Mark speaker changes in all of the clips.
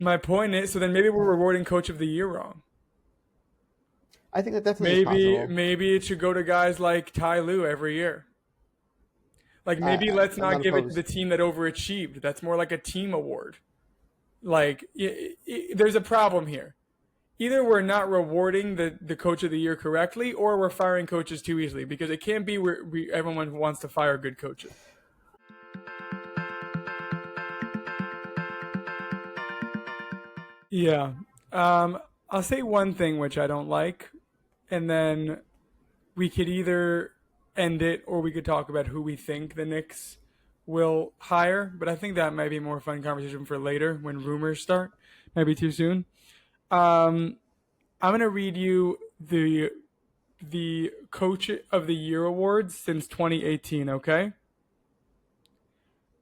Speaker 1: My point is, so then maybe we're rewarding Coach of the Year wrong.
Speaker 2: I think that definitely is
Speaker 1: Maybe
Speaker 2: possible.
Speaker 1: maybe it should go to guys like Ty Lue every year. Like maybe let's
Speaker 2: I'm not
Speaker 1: not give it to the
Speaker 2: opposed.
Speaker 1: team that overachieved. That's more like a team award. Like there's a problem here. Either we're not rewarding the coach of the year correctly, or we're firing coaches too easily because it can't be where everyone wants to fire good coaches. Yeah. I'll say one thing which I don't like, and then we could either end it or we could talk about who we think the Knicks will hire. But I think that might be a more fun conversation for later when rumors start. Might be too soon. Um, I'm gonna read you the Coach of the Year awards since 2018. Okay,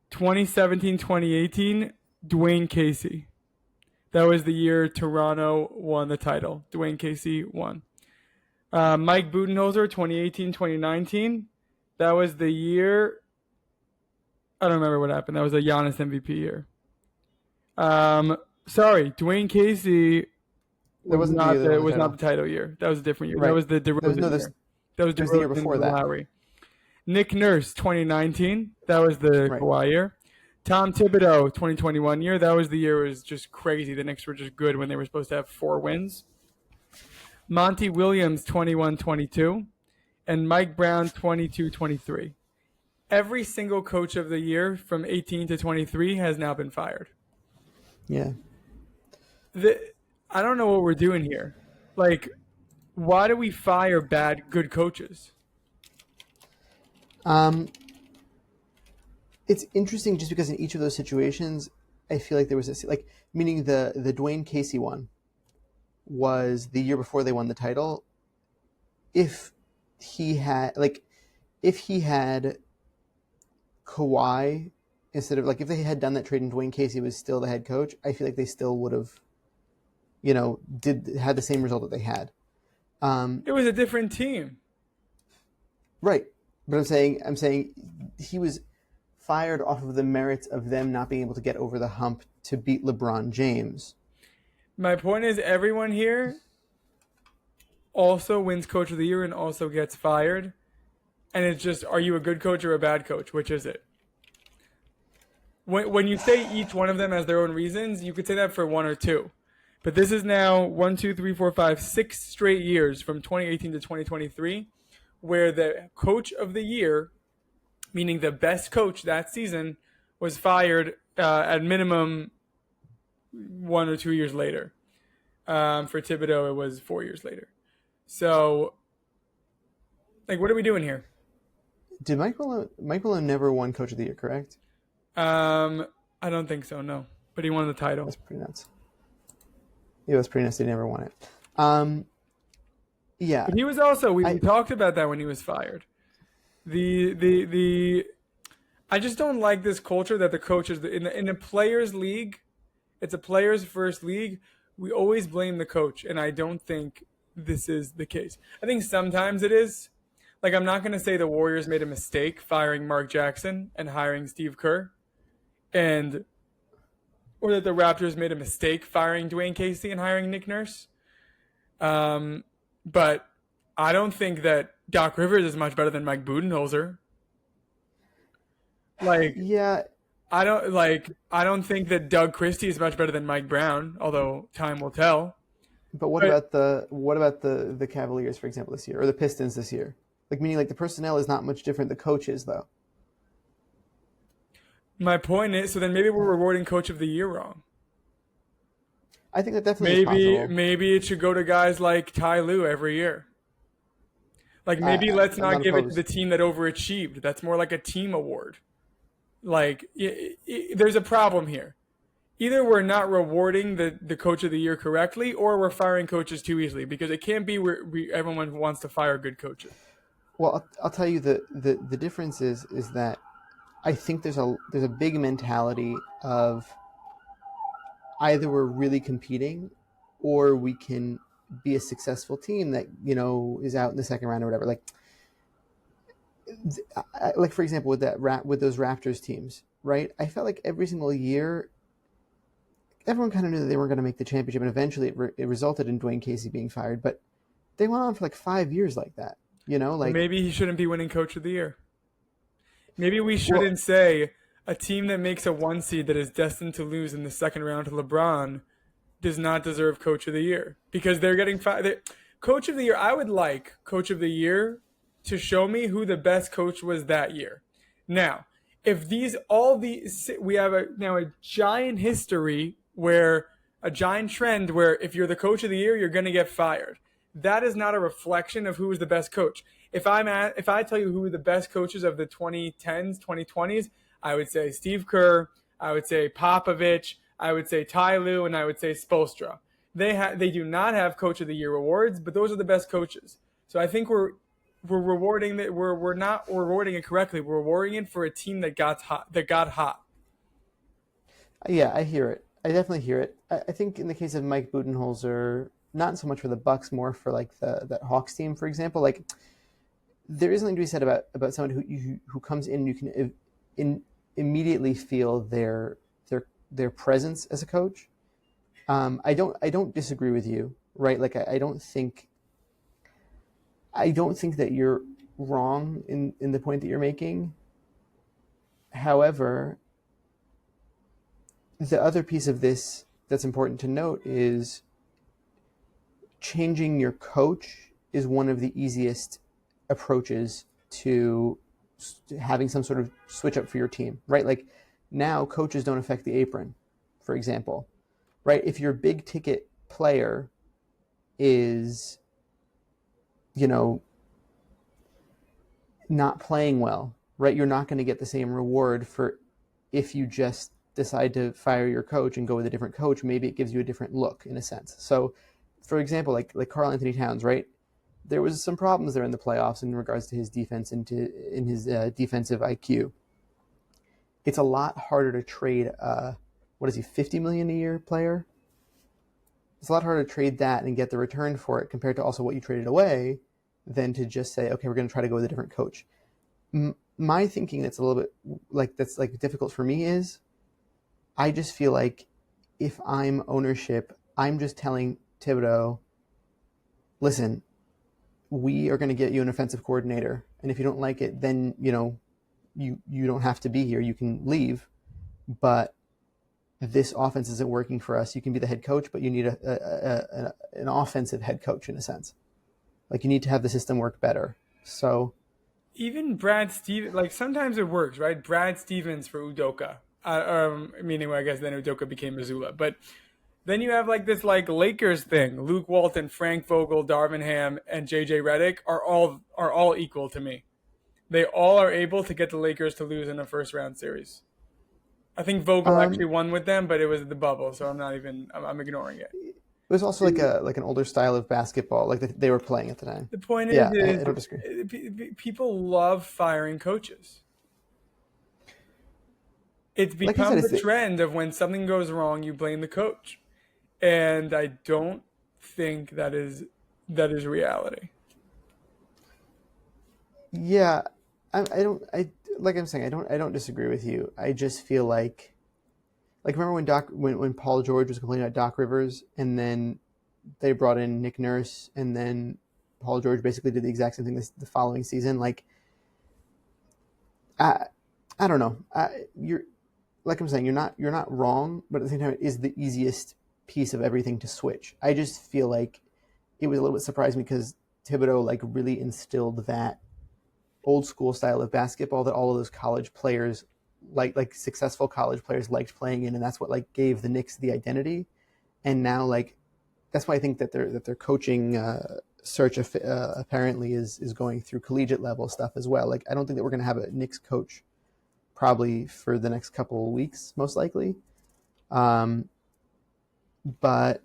Speaker 1: 2017, 2018, Dwayne Casey. That was the year Toronto won the title. Dwayne Casey won. Mike Budenholzer, 2018, 2019. That was the year. I don't remember what happened. That was a Giannis MVP year. Um, sorry, Dwayne Casey
Speaker 2: That
Speaker 1: was
Speaker 2: wasn't the year
Speaker 1: not
Speaker 2: they won
Speaker 1: the
Speaker 2: the
Speaker 1: was not the
Speaker 2: title.
Speaker 1: title year. That was a different year. That
Speaker 2: Right.
Speaker 1: was the
Speaker 2: There was no
Speaker 1: DeRozan
Speaker 2: this.
Speaker 1: year. That was
Speaker 2: It was the year
Speaker 1: DeRozan
Speaker 2: before
Speaker 1: and
Speaker 2: that.
Speaker 1: Lowry. Nick Nurse, 2019. That was the
Speaker 2: Right.
Speaker 1: Kawhi year. Tom Thibodeau, 2021 year. That was the year it was just crazy. The Knicks were just good when they were supposed to have 4 wins. Monty Williams, 21-22. And Mike Brown, 22-23. Every single coach of the year from 18 to 23 has now been fired.
Speaker 2: Yeah.
Speaker 1: The, I don't know what we're doing here. Like, why do we fire good coaches?
Speaker 2: Um, it's interesting just because in each of those situations, I feel like there was like meaning the Dwayne Casey one was the year before they won the title. If he had like if he had Kawhi instead of like if they had done that trade and Dwayne Casey was still the head coach, I feel like they still would have did had the same result that they had. Um,
Speaker 1: It was a different team.
Speaker 2: right, but I'm saying he was fired off of the merits of them not being able to get over the hump to beat LeBron James.
Speaker 1: My point is, everyone here also wins Coach of the Year and also gets fired. And it's just, are you a good coach or a bad coach? Which is it? When you say each one of them has their own reasons, you could say that for one or two. But this is now 6 straight years from 2018 to 2023 where the coach of the year, meaning the best coach that season, was fired at minimum 1 or 2 years later. For Thibodeau, it was 4 years later. So, like, what are we doing here?
Speaker 2: Did Mike Malone never won Coach of the Year? Correct.
Speaker 1: I don't think so, no. But he won the title.
Speaker 2: That's pretty nuts. Yeah, that's pretty nuts. They never won it. Um, yeah,
Speaker 1: But he was also, we
Speaker 2: I
Speaker 1: talked about that when he was fired. The I just don't like this culture that the coaches in a players league, it's a players first league. We always blame the coach, and I don't think this is the case. I think sometimes it is. Like I'm not going to say the Warriors made a mistake firing Mark Jackson and hiring Steve Kerr, and or that the Raptors made a mistake firing Dwayne Casey and hiring Nick Nurse. But I don't think that Doc Rivers is much better than Mike Budenholzer. Like
Speaker 2: yeah,
Speaker 1: I don't think that Doug Christie is much better than Mike Brown, although time will tell.
Speaker 2: but
Speaker 1: But
Speaker 2: what about the Cavaliers, for example, this year or the Pistons this year? Like meaning like the personnel is not much different. The coaches though.
Speaker 1: my point is, so then maybe we're rewarding Coach of the Year wrong.
Speaker 2: I think that definitely is
Speaker 1: Maybe
Speaker 2: possible.
Speaker 1: maybe it should go to guys like Ty Lue every year. Like maybe let's
Speaker 2: I'm
Speaker 1: not
Speaker 2: not
Speaker 1: give it to the
Speaker 2: opposed.
Speaker 1: team that overachieved. That's more like a team award. Like there's a problem here. Either we're not rewarding the coach of the year correctly, or we're firing coaches too easily because it can't be where everyone wants to fire good coaches.
Speaker 2: Well, I'll tell you the difference is that I think there's a big mentality of either we're really competing or we can be a successful team that is out in the second round or whatever. Like for example with those Raptors teams, right? I felt like every single year, everyone kind of knew that they weren't going to make the championship, and eventually it resulted in Dwayne Casey being fired. But they went on for like 5 years like that.
Speaker 1: Well,
Speaker 2: Like,
Speaker 1: maybe he shouldn't be winning Coach of the Year. Maybe we
Speaker 2: well,
Speaker 1: shouldn't say a team that makes a one seed that is destined to lose in the second round to LeBron does not deserve Coach of the Year because they're getting five. Coach of the Year, I would like Coach of the Year to show me who the best coach was that year. Now, if we have now a giant history where a giant trend where if you're the Coach of the Year, you're going to get fired. That is not a reflection of who was the best coach. If I tell you who the best coaches of the 2010s, 2020s, I would say Steve Kerr, I would say Popovich, I would say Ty Lue, and I would say Spoelstra. They do not have Coach of the Year awards, but those are the best coaches. So I think we're rewarding that we're not rewarding it correctly. We're rewarding it for a team that got hot.
Speaker 2: yeah, I hear it. I definitely hear it. I think in the case of Mike Budenholzer, not so much for the Bucks, more for like that Hawks team, for example. Like, there is something to be said about someone who comes in. You can immediately feel their presence as a coach. I don't disagree with you, right? Like, I don't think that you're wrong in the point that you're making. However, the other piece of this that's important to note is changing your coach is one of the easiest approaches to having some sort of switch up for your team, right? Like, now coaches don't affect the apron, for example, right? If your big ticket player is, you know, not playing well, right? You're not going to get the same reward for if you just decide to fire your coach and go with a different coach. Maybe it gives you a different look in a sense. So, for example, like Karl Anthony Towns, right? There was some problems there in the playoffs in regards to his defense and in his defensive IQ. It's a lot harder to trade. What is he, $50 million a year player? It's a lot harder to trade that and get the return for it compared to also what you traded away than to just say, okay, we're going to try to go with a different coach. My thinking that's a little bit that's like difficult for me is I just feel like if I'm ownership, I'm just telling Thibodeau, listen, we are going to get you an offensive coordinator, and if you don't like it, then you don't have to be here. You can leave, but this offense isn't working for us. You can be the head coach, but you need an offensive head coach in a sense. Like, you need to have the system work better. So
Speaker 1: Even Brad Stevens, like sometimes it works, right? Brad Stevens for Udoka, meaning I guess then Udoka became Missoula, but then you have like this like Lakers thing. Luke Walton, Frank Vogel, Darvin Ham, and JJ Redick are all equal to me. They all are able to get the Lakers to lose in a first round series. I think Vogel actually
Speaker 2: um,
Speaker 1: won with them, but it was the bubble, so I'm ignoring it.
Speaker 2: it was also like an older style of basketball, like they were playing at the time.
Speaker 1: The point
Speaker 2: Yeah,
Speaker 1: is
Speaker 2: I don't disagree.
Speaker 1: people love firing coaches. It's
Speaker 2: Like you said,
Speaker 1: become the trend of when something goes wrong, you blame the coach, and I don't think that is reality.
Speaker 2: yeah. I don't. I like I'm saying. I don't disagree with you. I just feel like remember when when Paul George was complaining about Doc Rivers, and then they brought in Nick Nurse, and then Paul George basically did the exact same thing the following season. Like, I I don't know. You're like I'm saying. You're not wrong, but at the same time, it is the easiest piece of everything to switch. I just feel like it was a little bit surprising because Thibodeau like really instilled that old school style of basketball that all of those college players like successful college players liked playing in, and that's what like gave the Knicks the identity. And now like that's why I think that their coaching search apparently is going through collegiate level stuff as well. Like, I don't think that we're going to have a Knicks coach probably for the next couple of weeks, most likely. Um, but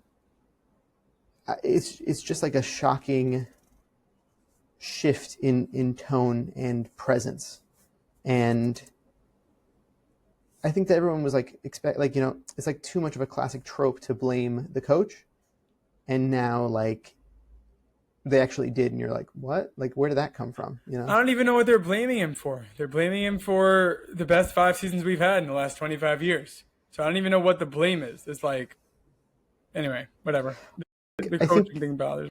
Speaker 2: it's just like a shocking shift in tone and presence. And I think that everyone was like it's like too much of a classic trope to blame the coach, and now like they actually did, and you're like, what? Like, where did that come from?
Speaker 1: I don't even know what they're blaming him for. They're blaming him for the best 5 seasons we've had in the last 25 years. So I don't even know what the blame is. It's like Anyway, whatever. The
Speaker 2: I think
Speaker 1: coaching thing bothers